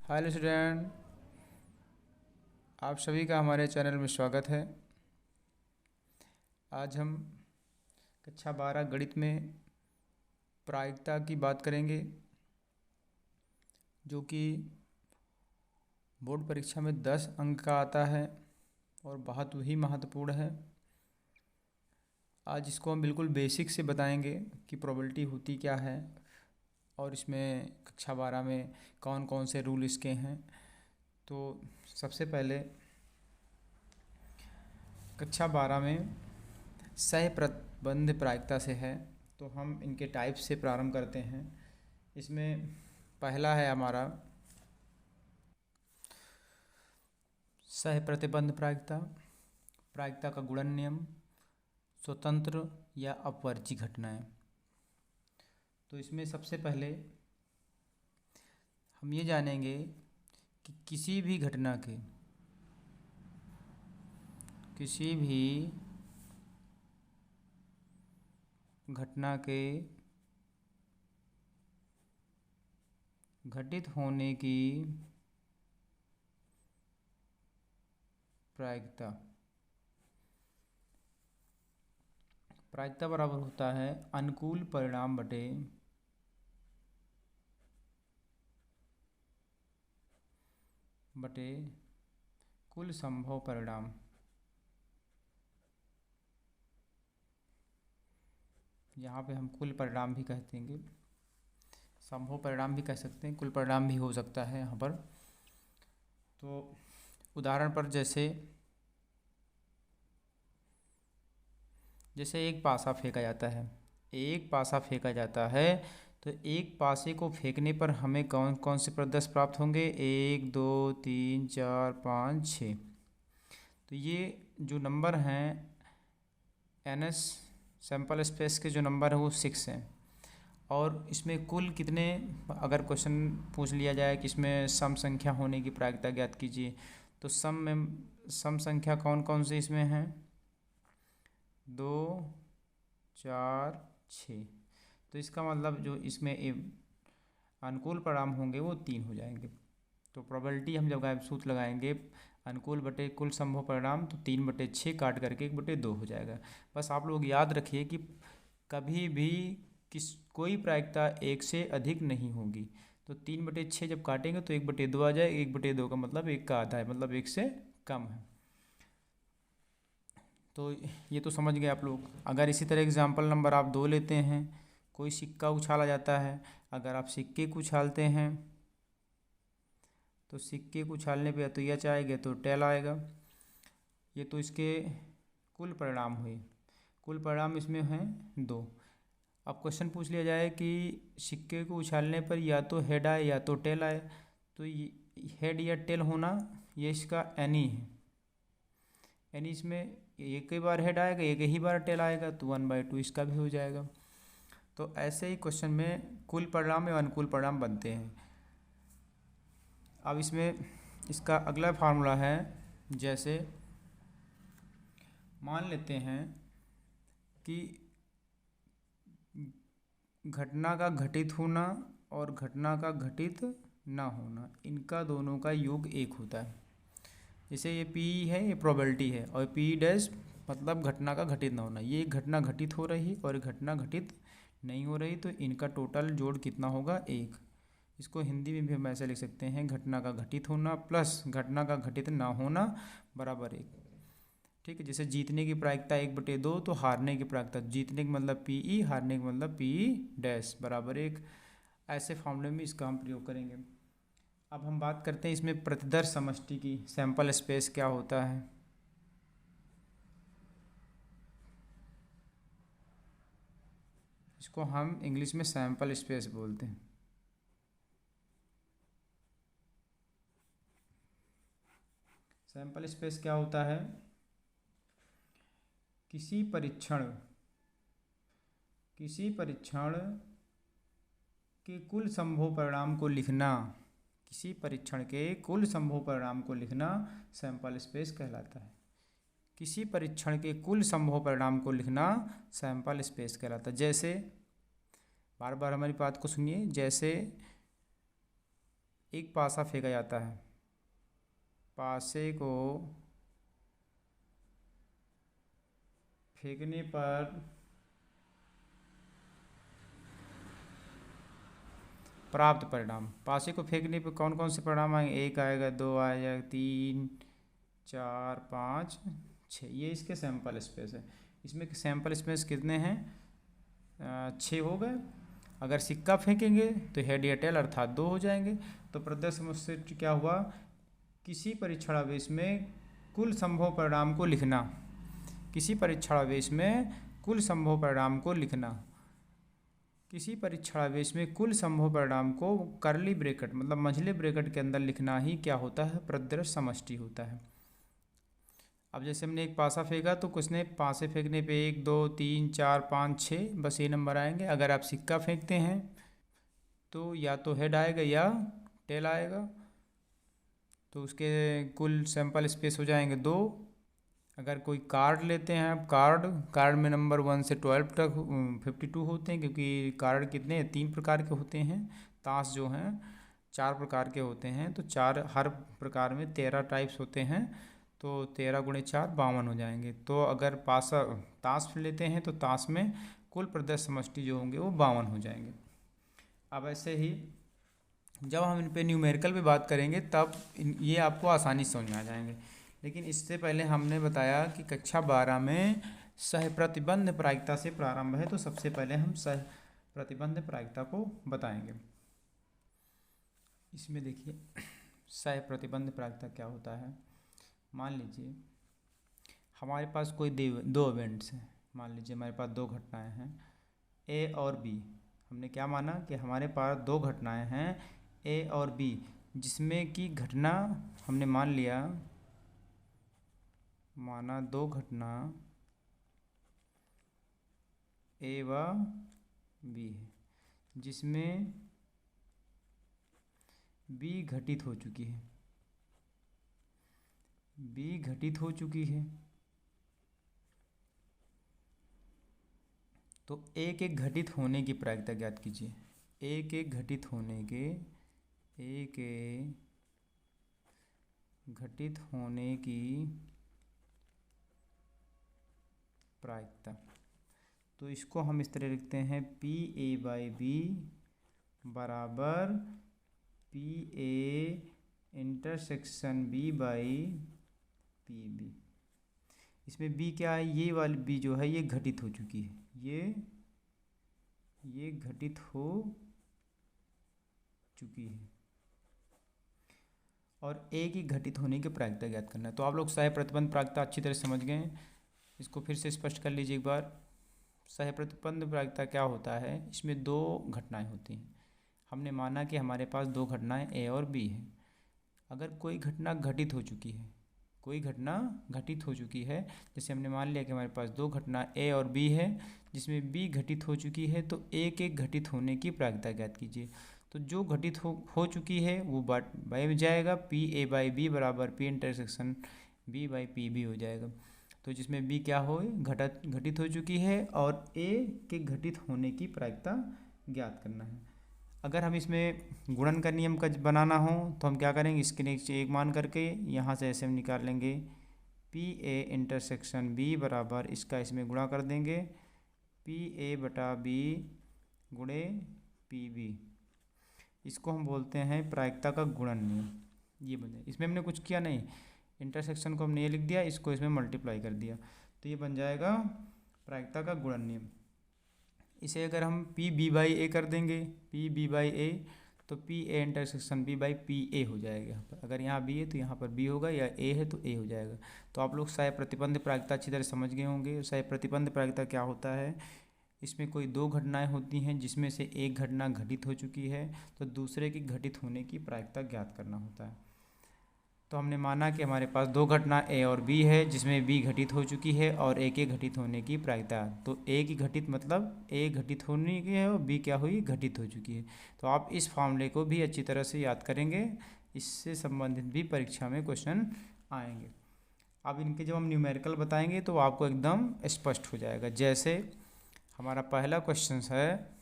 Hello student, आप सभी का हमारे चैनल में स्वागत है। आज हम कक्षा 12 गणित में प्रायिकता की बात करेंगे, जो कि बोर्ड परीक्षा में 10 अंक का आता है और बहुत ही महत्वपूर्ण है। आज इसको हम बिल्कुल बेसिक से बताएंगे कि प्रोबेबिलिटी होती क्या है और इसमें कक्षा 12 में कौन कौन से रूल इसके हैं। तो सबसे पहले कक्षा 12 में सह प्रतिबंध प्रायिकता से है, तो हम इनके टाइप से प्रारंभ करते हैं। इसमें पहला है हमारा सह प्रतिबंध प्रायिकता। प्रायिकता का गुणन नियम, स्वतंत्र या अपवर्ती घटनाएं। तो इसमें सबसे पहले हम ये जानेंगे कि किसी भी घटना के घटित होने की प्रायिकता बराबर होता है अनुकूल परिणाम बटे कुल संभव परिणाम। यहाँ पे हम कुल परिणाम भी कहते हैं, संभव परिणाम भी कह सकते हैं, कुल परिणाम भी हो सकता है यहाँ पर। तो उदाहरण पर जैसे एक पासा फेंका जाता है, तो एक पासे को फेंकने पर हमें कौन कौन से प्रदर्श प्राप्त होंगे? 1 2 3 4 5 6। तो ये जो नंबर हैं एनएस सैंपल स्पेस के जो नंबर है वो 6 हैं। और इसमें कुल कितने, अगर क्वेश्चन पूछ लिया जाए कि इसमें सम संख्या होने की प्रायिकता ज्ञात कीजिए, तो सम संख्या कौन कौन से इसमें हैं? 2 4 6। तो इसका मतलब जो इसमें अनुकूल परिणाम होंगे वो 3 हो जाएंगे। तो प्रोबेबिलिटी हम जब सूत्र लगाएंगे अनुकूल बटे कुल संभव परिणाम, तो 3/6 काट करके 1/2 हो जाएगा। बस आप लोग याद रखिए कि कभी भी कोई प्रायिकता 1 से अधिक नहीं होगी। तो 3/6 जब काटेंगे तो 1/2 आ जाए। 1/2 का मतलब 1 का आधा है, मतलब 1 से कम है। तो ये तो समझ गए आप लोग। अगर इसी तरह एग्जाम्पल नंबर आप 2 लेते हैं, कोई सिक्का उछाला जाता है। अगर आप सिक्के को उछालते हैं तो सिक्के को उछालने पे या तो एच आएगा तो टेल आएगा। ये तो इसके कुल परिणाम हुए। कुल परिणाम इसमें हैं 2। अब क्वेश्चन पूछ लिया जाए कि सिक्के को उछालने पर या तो हेड आए या तो टेल आए, तो हेड या टेल होना ये इसका एनी है। यानी इसमें एक ही बार हेड आएगा, एक ही बार टेल आएगा, तो 1/2 इसका भी हो जाएगा। तो ऐसे ही क्वेश्चन में कुल परिणाम या अनुकूल परिणाम बनते हैं। अब इसमें इसका अगला फार्मूला है, जैसे मान लेते हैं कि घटना का घटित होना और घटना का घटित ना होना, इनका दोनों का योग 1 होता है। जैसे ये पी है, ये प्रोबेबिलिटी है, और पी डैश मतलब घटना का घटित ना होना। ये घटना घटित हो रही और घटना घटित नहीं हो रही, तो इनका टोटल जोड़ कितना होगा? 1। इसको हिंदी में भी हम ऐसे लिख सकते हैं, घटना का घटित होना प्लस घटना का घटित ना होना बराबर 1। ठीक है। जैसे जीतने की प्रायिकता 1/2, तो हारने की प्रायिकता, जीतने का मतलब पी, हारने का मतलब पी डैश बराबर 1। ऐसे फॉर्मूले में इसका हम प्रयोग करेंगे। अब हम बात करते हैं इसमें प्रतिदर्श समष्टि की। सैंपल स्पेस क्या होता है? इसको हम इंग्लिश में सैंपल स्पेस बोलते हैं। सैंपल स्पेस क्या होता है? किसी परीक्षण के कुल संभव परिणाम को लिखना, किसी परीक्षण के कुल संभव परिणाम को लिखना सैंपल स्पेस कहलाता है। किसी परीक्षण के कुल संभव परिणाम को लिखना सैंपल स्पेस कहलाता है। जैसे बार बार हमारी बात को सुनिए, जैसे एक पासा फेंका जाता है, पासे को फेंकने पर प्राप्त परिणाम। पासे को फेंकने पर कौन कौन से परिणाम आएंगे? एक आएगा, दो आएगा, तीन, चार, पाँच, छः। ये इसके सैंपल स्पेस है। इसमें सैंपल स्पेस कितने हैं? 6 हो गए। अगर सिक्का फेंकेंगे तो हेड या टेल अर्थात 2 हो जाएंगे। तो प्रदर्शन समस्या क्या हुआ? किसी परीक्षणावेश में कुल संभव परिणाम को लिखना। किसी परीक्षणावेश में कुल संभव परिणाम को लिखना। किसी परीक्षणावेश में कुल संभव परिणाम को करली ब्रैकेट मतलब मंझले ब्रैकेट के अंदर लिखना ही क्या होता है? प्रदर्श समष्टि होता है। अब जैसे हमने एक पासा फेंका तो कुछ ने पासे फेंकने पे 1, 2, 3, 4, 5, 6 बस ये नंबर आएंगे। अगर आप सिक्का फेंकते हैं तो या तो हेड आएगा या टेल आएगा, तो उसके कुल सैंपल स्पेस हो जाएंगे 2। अगर कोई कार्ड लेते हैं आप, कार्ड में नंबर 1 से 12 तक 52 होते हैं, क्योंकि कार्ड कितने 3 प्रकार के होते हैं। ताश जो हैं 4 प्रकार के होते हैं, तो 4 हर प्रकार में 13 टाइप्स होते हैं, तो 13 गुणे 4 52 हो जाएंगे। तो अगर ताश लेते हैं तो ताश में कुल प्रदर्श समष्टि जो होंगे वो 52 हो जाएंगे। अब ऐसे ही जब हम इन पे न्यूमेरिकल पे बात करेंगे तब ये आपको आसानी से समझ में आ जाएंगे। लेकिन इससे पहले हमने बताया कि कक्षा 12 में सहप्रतिबंध प्रायिकता से प्रारंभ है, तो सबसे पहले हम सहप्रतिबंध प्रायिकता को बताएंगे। इसमें देखिए सहप्रतिबंध प्रायिकता क्या होता है। मान लीजिए हमारे पास कोई दो इवेंट्स हैं। मान लीजिए हमारे पास 2 घटनाएं हैं, ए और बी। हमने क्या माना कि हमारे पास 2 घटनाएं हैं ए और बी, जिसमें कि घटना हमने माना 2 घटना ए व बी है, जिसमें बी घटित हो चुकी है। बी घटित हो चुकी है तो एक एक घटित होने की प्रायिकता ज्ञात कीजिए। एक एक घटित होने की प्रायिकता। तो इसको हम इस तरह लिखते हैं पी ए बाई बी बराबर P A intersection B by P B. इसमें बी क्या है? ये वाली बी जो है ये घटित हो चुकी है, ये घटित हो चुकी है और ए की घटित होने की प्रायिकता ज्ञात करना है। तो आप लोग सहप्रतिबंध प्रायिकता अच्छी तरह समझ गए। इसको फिर से स्पष्ट कर लीजिए एक बार। सहप्रतिबंध प्रायिकता क्या होता है? इसमें 2 घटनाएं होती हैं। हमने माना कि हमारे पास 2 घटनाएं ए और बी हैं। अगर कोई घटना घटित हो चुकी है, जैसे हमने मान लिया कि हमारे पास 2 घटना ए और बी है, जिसमें बी घटित हो चुकी है, तो एक एक घटित होने की प्रायिकता ज्ञात कीजिए। तो जो घटित हो चुकी है वो बाई जाएगा, पी ए बाई बी बराबर P intersection B by P B हो जाएगा। तो जिसमें बी क्या हो घटित हो चुकी है और ए के घटित होने की प्रायिकता ज्ञात करना है। अगर हम इसमें गुणन का नियम का बनाना हो तो हम क्या करेंगे? इसके नीचे 1 मान करके यहाँ से ऐसे हम निकाल लेंगे पी ए इंटरसेक्शन बी बराबर इसका इसमें गुणा कर देंगे पी ए बटा बी गुणे पी बी। इसको हम बोलते हैं प्रायिकता का गुणन नियम। ये बन जाए, इसमें हमने कुछ किया नहीं, इंटरसेक्शन को हमने ये लिख दिया, इसको इसमें मल्टीप्लाई कर दिया, तो ये बन जाएगा प्रायिकता का गुणन नियम। इसे अगर हम पी बी बाई ए कर देंगे, पी बी बाई ए, तो P A intersection B by P A हो जाएगा। यहाँ पर अगर यहाँ बी है तो यहाँ पर बी होगा, या ए है तो ए हो जाएगा। तो आप लोग सहप्रतिबंध प्रायिकता अच्छी तरह समझ गए होंगे। सहप्रतिबंध प्रायिकता क्या होता है? इसमें कोई 2 घटनाएं होती हैं, जिसमें से एक घटना घटित हो चुकी है, तो दूसरे की घटित होने की प्रायिकता ज्ञात करना होता है। तो हमने माना कि हमारे पास 2 घटना ए और बी है, जिसमें बी घटित हो चुकी है और ए के घटित होने की प्रायिकता। तो ए की घटित मतलब ए घटित होने की है और बी क्या हुई? घटित हो चुकी है। तो आप इस फॉर्मूले को भी अच्छी तरह से याद करेंगे, इससे संबंधित भी परीक्षा में क्वेश्चन आएंगे। अब इनके जब हम न्यूमेरिकल बताएंगे तो आपको एकदम स्पष्ट हो जाएगा। जैसे हमारा पहला क्वेश्चन है,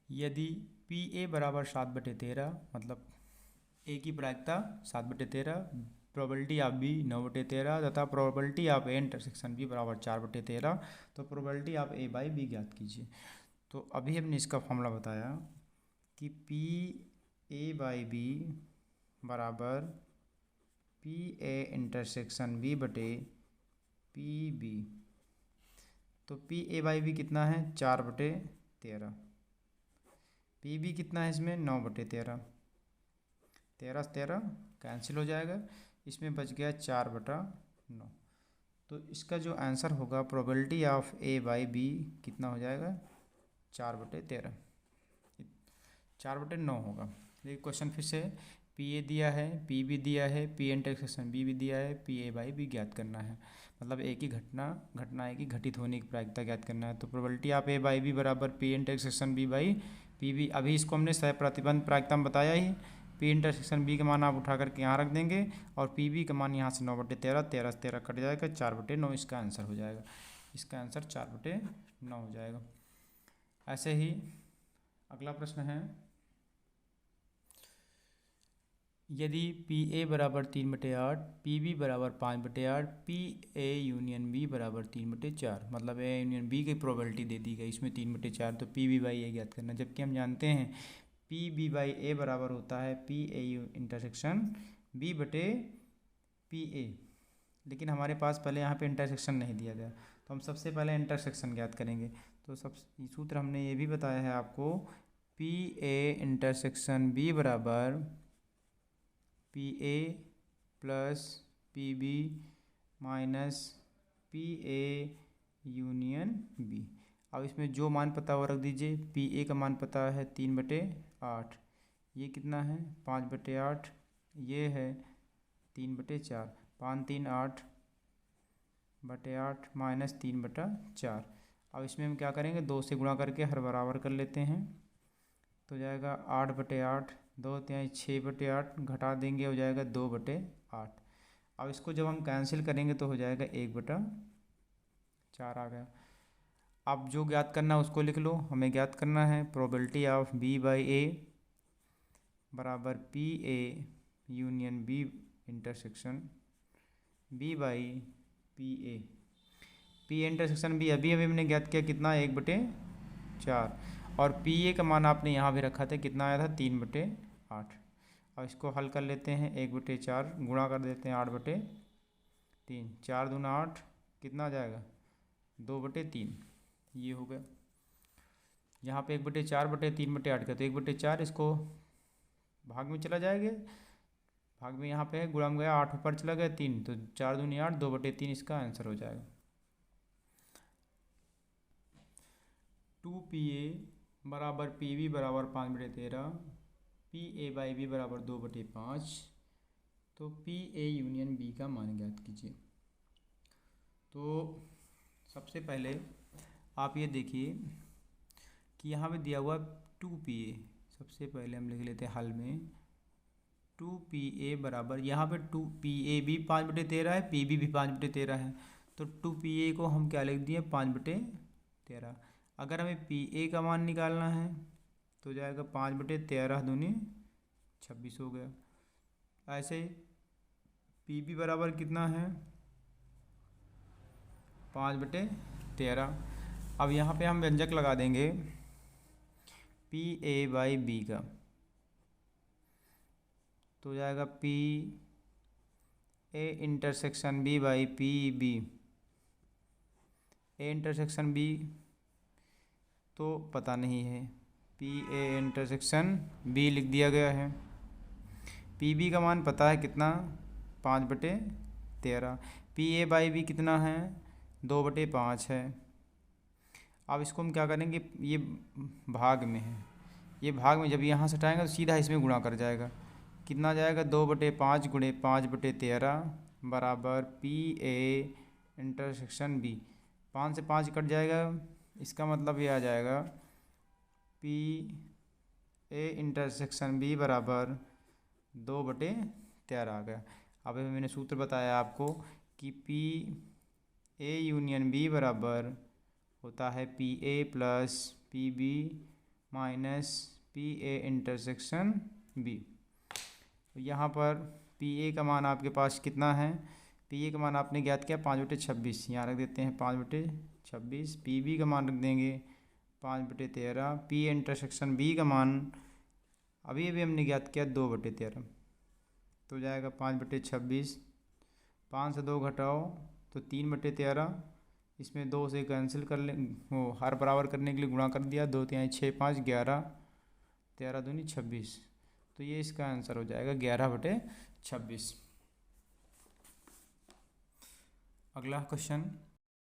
यदि पी ए बराबर 7/13, मतलब ए की प्रायिकता 7/13, प्रोबेबिलिटी ऑफ बी 9/13 तथा probability of A intersection B बराबर 4/13। तो probability of A by B ज्ञात कीजिए। तो अभी हमने इसका फॉर्मूला बताया कि पी ए बाई बी बराबर पी ए इंटरसेक्शन बी बटे पी बी। तो पी ए बाई बी कितना है 4/13, पी बी कितना है इसमें 9/13, 13 कैंसिल हो जाएगा, इसमें बच गया 4/9। तो इसका जो आंसर होगा probability of A by B कितना हो जाएगा 4/13, 4/9 होगा। देखिए क्वेश्चन फिर से, पी ए दिया है, पी बी दिया है, पी इंटरसेक्शन बी भी दिया है, पी ए बाई बी ज्ञात करना है, मतलब एक ही घटना है कि घटित होने की प्रायिकता ज्ञात करना है। तो probability of A by B बराबर P intersection B by P B. अभी इसको हमने सह प्रतिबंध प्रायिकता में बताया ही, पी इंटरसेक्शन बी का मान आप उठा करके यहाँ रख देंगे और पी बी का मान यहाँ से 9/13, 13 से 13 कट जाएगा, 4/9 इसका आंसर हो जाएगा। इसका आंसर 4/9 हो जाएगा। ऐसे ही अगला प्रश्न है, यदि पी ए बराबर 3/8, पी बी बराबर 5/8, पी ए यूनियन बी बराबर 3/4, मतलब ए यूनियन बी की प्रोबेबिलिटी दे दी गई इसमें 3/4, तो पी बी बाई ए ज्ञात करना। जबकि हम जानते हैं पी बी बाई ए बराबर होता है पी ए इंटरसेक्शन बी बटे पी ए, लेकिन हमारे पास पहले यहाँ पे इंटरसेक्शन नहीं दिया गया, तो हम सबसे पहले इंटरसेक्शन ज्ञात करेंगे। तो सब सूत्र हमने ये भी बताया है आपको, पी ए इंटरसेक्शन बी बराबर P A plus P B minus P A union B. अब इसमें जो मान पता वो रख दीजिए। पी ए का मान पता है 3/8, ये कितना है 5/8, ये है 3/4, 5 3 8/8 माइनस 3/4। अब इसमें हम क्या करेंगे, 2 से गुणा करके हर बराबर कर लेते हैं, तो जाएगा 8/8, 2 3 6/8, घटा देंगे हो जाएगा 2/8। अब इसको जब हम कैंसिल करेंगे तो हो जाएगा 1/4 आ गया। अब जो ज्ञात करना है उसको लिख लो। हमें ज्ञात करना है probability of B by A बराबर P A union B intersection B by P A. P intersection B अभी अभी हमने ज्ञात किया कितना 1/4, और पी ए का मान आपने यहाँ भी रखा था, कितना आया था 3/8। अब इसको हल कर लेते हैं, 1/4 गुणा कर देते हैं 8/3, 4 दूना 8, कितना आ जाएगा 2/3, ये हो गया। यहाँ पे 1/4/3/8 का, तो 1/4 इसको भाग में चला जाएगा, भाग में यहाँ पे है, गुणा में गया 8 ऊपर चला गया 3, तो 4 दूनी 8, 2/3 इसका आंसर हो जाएगा। 2PA बराबर PB बराबर 5/13, PA बाई बी बराबर 2/5, तो PA यूनियन B का मान ज्ञात कीजिए। तो सबसे पहले आप ये देखिए कि यहाँ पे दिया हुआ 2PA, सबसे पहले हम लिख लेते हैं हल में 2PA बराबर, यहाँ पे 2PA भी 5/13 है, PB भी 5/13 है, तो 2PA को हम क्या लिख दिए 5/13। अगर हमें PA का मान निकालना है तो जाएगा 5/13 दूनी 26 हो गया। ऐसे PB बराबर कितना है 5/13। अब यहाँ पे हम व्यंजक लगा देंगे PA बाई बी का, तो जाएगा PA intersection B by PB। A intersection B तो पता नहीं है, PA इंटरसेक्शन B लिख दिया गया है। PB का मान पता है कितना 5/13, PA बाई बी कितना है 2/5 है। अब इसको हम क्या करेंगे, ये भाग में है, ये भाग में जब यहाँ से हटाएंगे तो सीधा इसमें गुणा कर जाएगा, कितना जाएगा 2/5 गुणे 5/13 बराबर PA इंटरसेक्शन B। 5 से 5 कट जाएगा, इसका मतलब ये आ जाएगा PA इंटरसेक्शन B बराबर 2/13 आ गया। अब मैंने सूत्र बताया आपको कि PA यूनियन B बराबर होता है PA plus PB minus P A intersection B. तो यहाँ पर पी ए का मान आपके पास कितना है, पी ए का मान आपने ज्ञात किया 5/26, यहाँ रख देते हैं 5/26। पी बी का मान रख देंगे 5/13। पी ए इंटरसेक्शन बी का मान अभी अभी हमने ज्ञात किया 2/13, तो हो जाएगा 5/26। 5 से 2 घटाओ तो 3/13, इसमें 2 से कैंसिल कर ले, वो हर बराबर करने के लिए गुणा कर दिया, 2 3 6 5 11, 13 दूनी 26, तो ये इसका आंसर हो जाएगा 11/26। अगला क्वेश्चन,